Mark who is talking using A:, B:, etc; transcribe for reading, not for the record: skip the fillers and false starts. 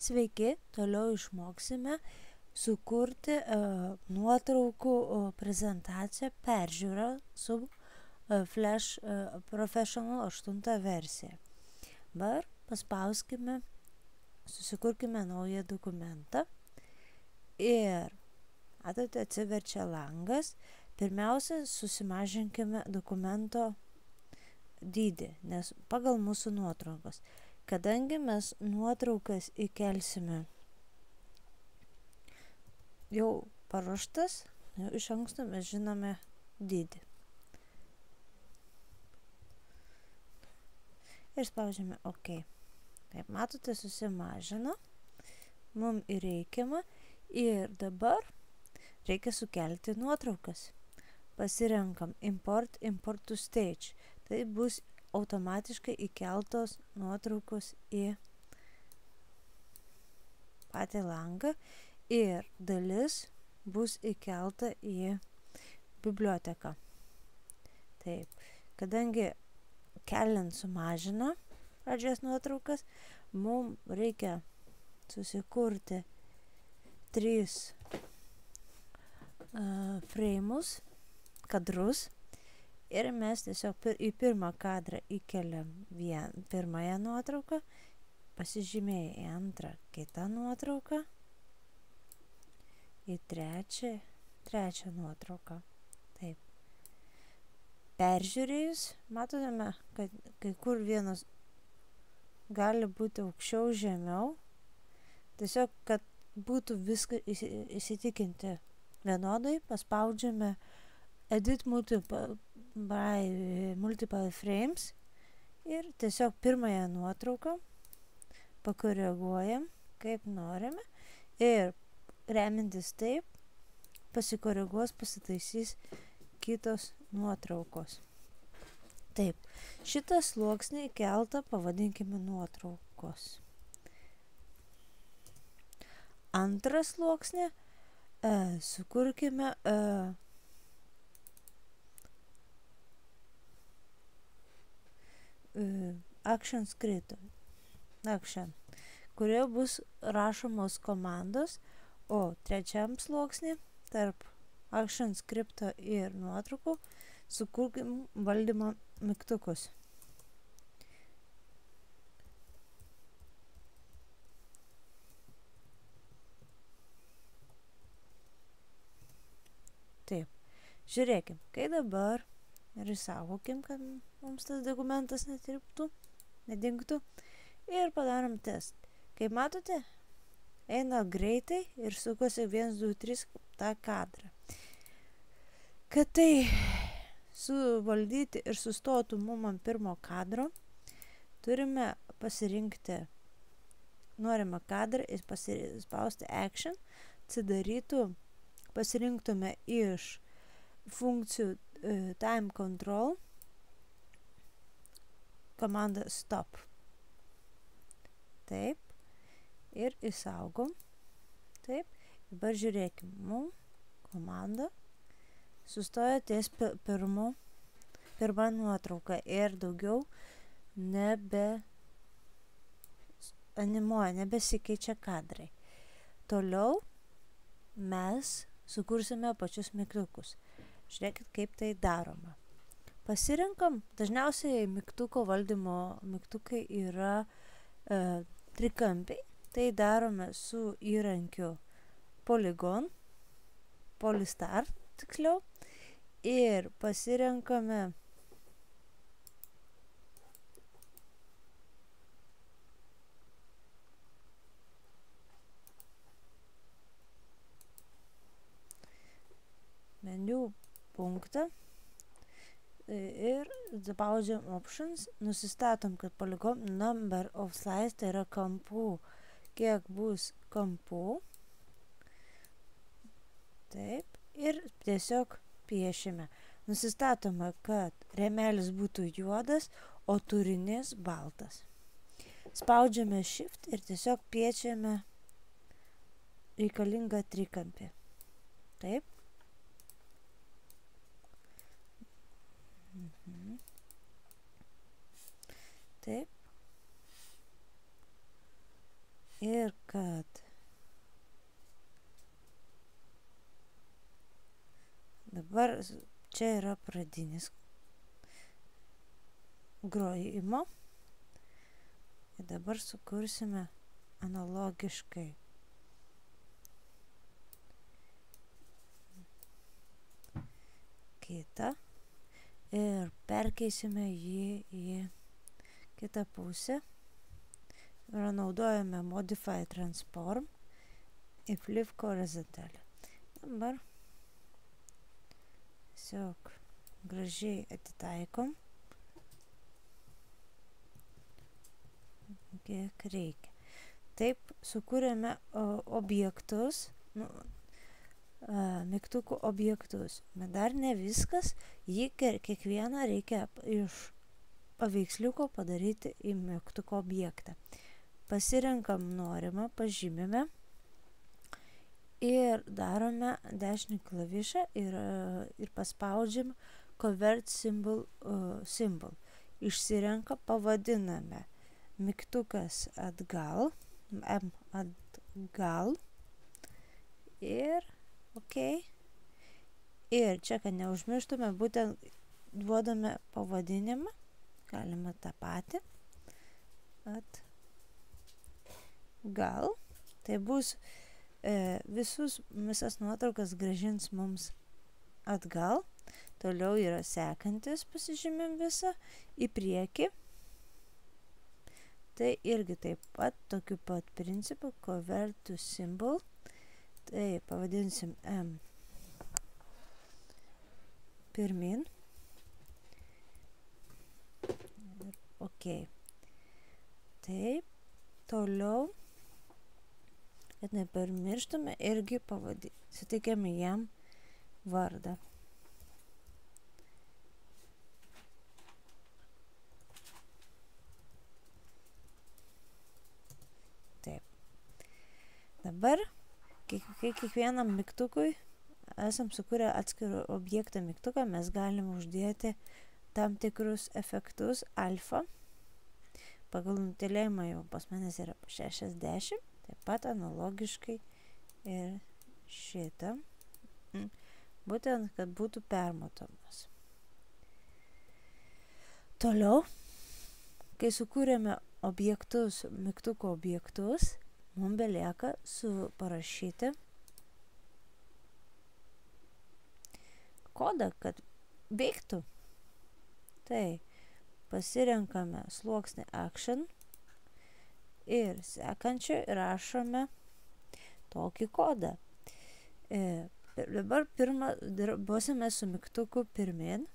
A: Sveiki, toliau išmoksime sukurti nuotraukų prezentaciją peržiūrą su Flash Professional 8 versija. Dabar paspauskime, susikurkime naują dokumentą ir matote, atsiverčia langas. Pirmiausia, susimažinkime dokumento dydį, nes pagal mūsų nuotraukas. Kadangi mes nuotraukas įkelsime jau paruoštas, jau iš anksto mes žinome dydį. Ir spaudžiame OK. Taip, matote, susimažino, mums įreikiama ir dabar reikia sukelti nuotraukas. Pasirenkam Import to Stage. Tai bus automatiškai įkeltos nuotraukos į patį langą ir dalis bus įkelta į biblioteką. Taip, kadangi keliant sumažino pradžios nuotraukas, mums reikia susikurti 3 freimus, kadrus. Ir mes tiesiog į pirmą kadrą įkeliam pirmąją nuotrauką, pasižymėję į antrą kitą nuotrauką, į trečią nuotrauką. Taip. Peržiūrėjus, matome, kad kai kur vienas gali būti aukščiau, žemiau. Tiesiog, kad būtų viską įsitikinti vienodai, paspaudžiame Edit Multiple Frames ir tiesiog pirmąją nuotrauką pakoreguojam, kaip norime, ir remintis taip, pasikoreguos, pasitaisys kitos nuotraukos. Taip, šitą sluoksnį įkeltą pavadinkime nuotraukos. Antrą sluoksnį sukurkime Action Script, kurioje bus rašomos komandos, o trečiam sluoksnį tarp Action Scripto ir nuotraukų sukurkim valdymo mygtukus. Taip, žiūrėkim, kai dabar ir įsaugokim, kad mums tas dokumentas nedingtų ir padarom test. Kaip matote, eina greitai ir sukosi 1, 2, 3 tą kadrą. Kad tai suvaldyti ir sustotų mum ant pirmo kadro, turime pasirinkti norimą kadrą ir paspausti Action, atsidarytų, pasirinktume iš funkcijų Time Control komandą Stop. Taip. Ir įsaugom. Taip. Dabar žiūrėkim. Komanda sustoja ties pirmą nuotrauką ir daugiau animuoja, nebesikeičia kadrai. Toliau mes sukursime pačius mygtukus. Žiūrėkit, kaip tai daroma. Pasirinkam, dažniausiai mygtuko valdymo mygtukai yra trikampiai. Tai darome su įrankiu Polygon, Polystar tiksliau, ir pasirenkame meniu punktą ir spaudžiam Options, nusistatom, kad Polygon Number of Slides, tai yra kampų, kiek bus kampų. Taip, ir tiesiog piešime. Nusistatome, kad rėmelis būtų juodas, o turinys baltas. Spaudžiame Shift ir tiesiog piešiame reikalingą trikampį. Taip. Taip. Ir kad dabar čia yra pradinis grojimo. Ir dabar sukursime analogiškai. Kitą. Ir perkeisime jį į kitą pusę. Ir naudojame Modify Transform į Flip Horizontal. Dabar tiesiog gražiai atitaikom, kiek reikia. Taip sukūrėme objektus, mygtukų objektus. Bet dar ne viskas, kiekvieną reikia iš paveiksliuko padaryti į mygtuko objektą. Pasirenkam norimą, pažymime ir darome dešinį klavišą ir paspaudžiam Convert Symbol. Išsirenka, pavadiname mygtukas atgal, M atgal ir OK. Ir čia, kad neužmirštume, būtent duodame pavadinimą, galime tą patį, atgal. Tai bus visas nuotraukas grąžins mums atgal. Toliau yra sekantis, pasižymim visą į priekį. Tai irgi taip pat, tokiu pat principu, Convert to Symbol. Tai pavadinsim M pirmin. Ir OK. Taip, toliau, kad nepamirštume, irgi suteikėme jam vardą. Taip. Dabar, kiekvienam mygtukui esam sukūrę atskirų objektą mygtuką, mes galim uždėti tam tikrus efektus alfa. Pagal nutylėjimą jau pas manęs yra 60. Taip pat analogiškai ir šitą. Būtent, kad būtų permatomas. Toliau, kai sukūrėme objektus, mygtuko objektus, mums belieka parašyti kodą, kad veiktų. Tai pasirenkame sluoksnį Action ir sekančią rašome tokį kodą. Dabar pirmą darbosime su mygtuku pirmin.